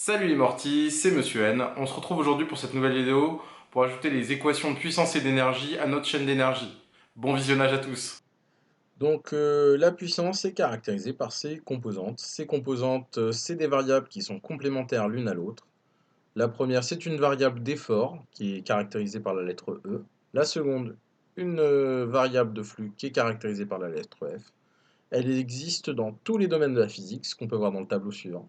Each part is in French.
Salut les Mortis, c'est Monsieur N. On se retrouve aujourd'hui pour cette nouvelle vidéo pour ajouter les équations de puissance et d'énergie à notre chaîne d'énergie. Bon visionnage à tous. La puissance est caractérisée par ses composantes. Ces composantes, c'est des variables qui sont complémentaires l'une à l'autre. La première, c'est une variable d'effort qui est caractérisée par la lettre E. La seconde, une variable de flux qui est caractérisée par la lettre F. Elle existe dans tous les domaines de la physique, ce qu'on peut voir dans le tableau suivant.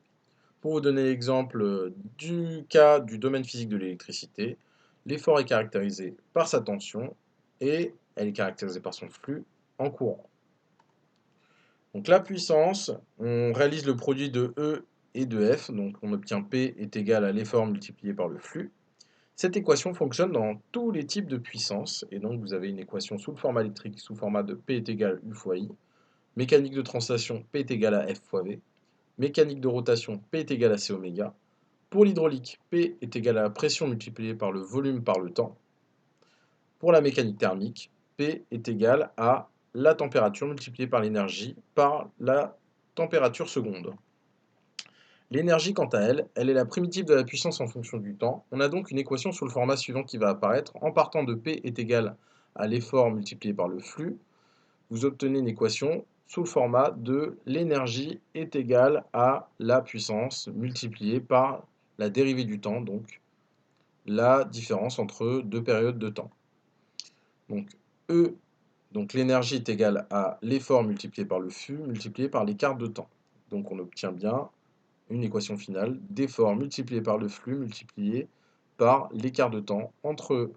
Pour vous donner l'exemple du cas du domaine physique de l'électricité, l'effort est caractérisé par sa tension et elle est caractérisée par son flux en courant. Donc la puissance, on réalise le produit de E et de F, donc on obtient P est égal à l'effort multiplié par le flux. Cette équation fonctionne dans tous les types de puissance, et donc vous avez une équation sous le format électrique, sous format de P est égal U fois I, mécanique de translation P est égal à F fois V, mécanique de rotation P est égal à C oméga. Pour l'hydraulique, P est égal à la pression multipliée par le volume par le temps. Pour la mécanique thermique, P est égal à la température multipliée par l'énergie par la température seconde. L'énergie, quant à elle, elle est la primitive de la puissance en fonction du temps. On a donc une équation sous le format suivant qui va apparaître. En partant de P est égal à l'effort multiplié par le flux, vous obtenez une équation sous le format de l'énergie est égale à la puissance multipliée par la dérivée du temps, donc la différence entre deux périodes de temps. Donc E, donc l'énergie est égale à l'effort multiplié par le flux multiplié par l'écart de temps. Donc on obtient bien une équation finale d'effort multiplié par le flux multiplié par l'écart de temps entre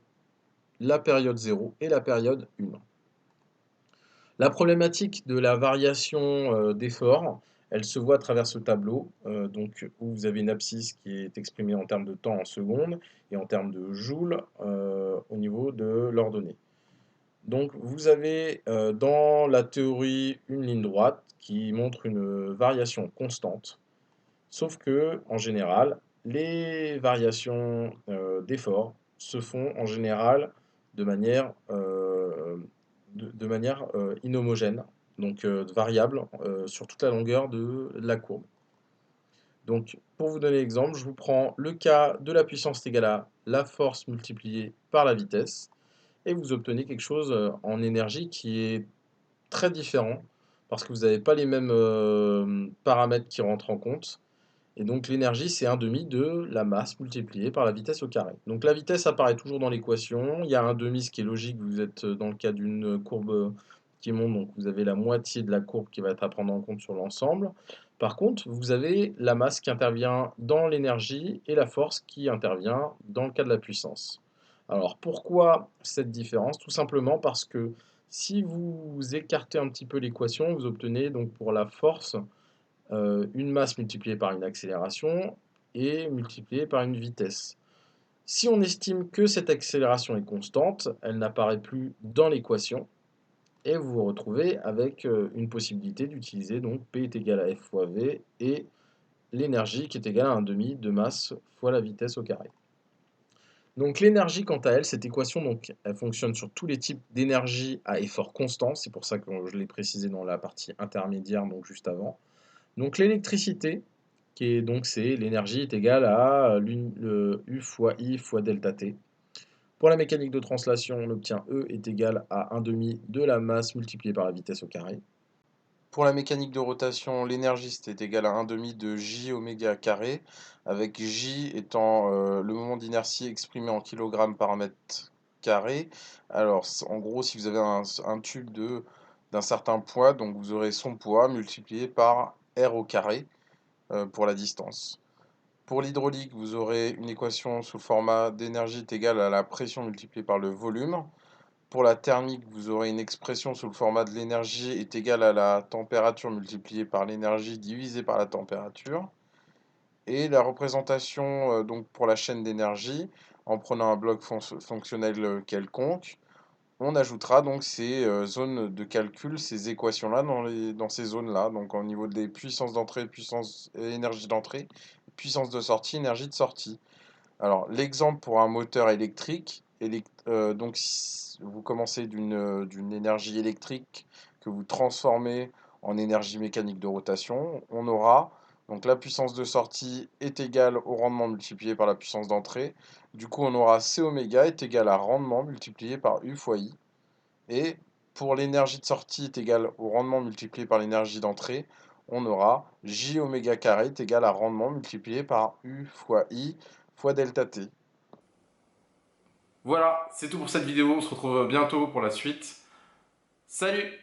la période 0 et la période 1. La problématique de la variation d'effort, elle se voit à travers ce tableau, où vous avez une abscisse qui est exprimée en termes de temps en secondes et en termes de joules au niveau de l'ordonnée. Donc vous avez dans la théorie une ligne droite qui montre une variation constante, sauf que en général, les variations d'effort se font en général de manière, inhomogène, donc variable sur toute la longueur de la courbe. Donc pour vous donner l'exemple, je vous prends le cas de la puissance égale à la force multipliée par la vitesse et vous obtenez quelque chose en énergie qui est très différent parce que vous n'avez pas les mêmes paramètres qui rentrent en compte. Et donc l'énergie, c'est un demi de la masse multipliée par la vitesse au carré. Donc la vitesse apparaît toujours dans l'équation. Il y a un demi, ce qui est logique. Vous êtes dans le cas d'une courbe qui monte, donc vous avez la moitié de la courbe qui va être à prendre en compte sur l'ensemble. Par contre, vous avez la masse qui intervient dans l'énergie et la force qui intervient dans le cas de la puissance. Alors pourquoi cette différence? Tout simplement parce que si vous écartez un petit peu l'équation, vous obtenez donc pour la force une masse multipliée par une accélération et multipliée par une vitesse. Si on estime que cette accélération est constante, elle n'apparaît plus dans l'équation et vous vous retrouvez avec une possibilité d'utiliser donc P est égal à F fois V et l'énergie qui est égale à un demi de masse fois la vitesse au carré. Donc l'énergie, quant à elle, cette équation, donc, elle fonctionne sur tous les types d'énergie à effort constant. C'est pour ça que je l'ai précisé dans la partie intermédiaire, donc juste avant. Donc l'électricité, qui est donc c'est l'énergie est égale à le U fois I fois delta T. Pour la mécanique de translation, on obtient E est égal à un demi de la masse multipliée par la vitesse au carré. Pour la mécanique de rotation, l'énergie c'est égal à un demi de J oméga carré, avec J étant le moment d'inertie exprimé en kilogrammes par mètre carré. Alors en gros, si vous avez un tube d'un certain poids, donc vous aurez son poids multiplié par R au carré pour la distance. Pour l'hydraulique, vous aurez une équation sous le format d'énergie est égale à la pression multipliée par le volume. Pour la thermique, vous aurez une expression sous le format de l'énergie est égale à la température multipliée par l'énergie divisée par la température. Et la représentation donc pour la chaîne d'énergie, en prenant un bloc fonctionnel quelconque, on ajoutera donc ces zones de calcul, ces équations-là dans ces zones-là, donc au niveau des puissances d'entrée, puissance énergie d'entrée, puissance de sortie, énergie de sortie. Alors l'exemple pour un moteur électrique, donc si vous commencez d'une énergie électrique que vous transformez en énergie mécanique de rotation, on aura Donc la puissance de sortie est égale au rendement multiplié par la puissance d'entrée. Du coup, on aura C oméga est égal à rendement multiplié par U fois I. Et pour l'énergie de sortie est égale au rendement multiplié par l'énergie d'entrée, on aura J oméga carré est égal à rendement multiplié par U fois I fois delta T. Voilà, c'est tout pour cette vidéo. On se retrouve bientôt pour la suite. Salut!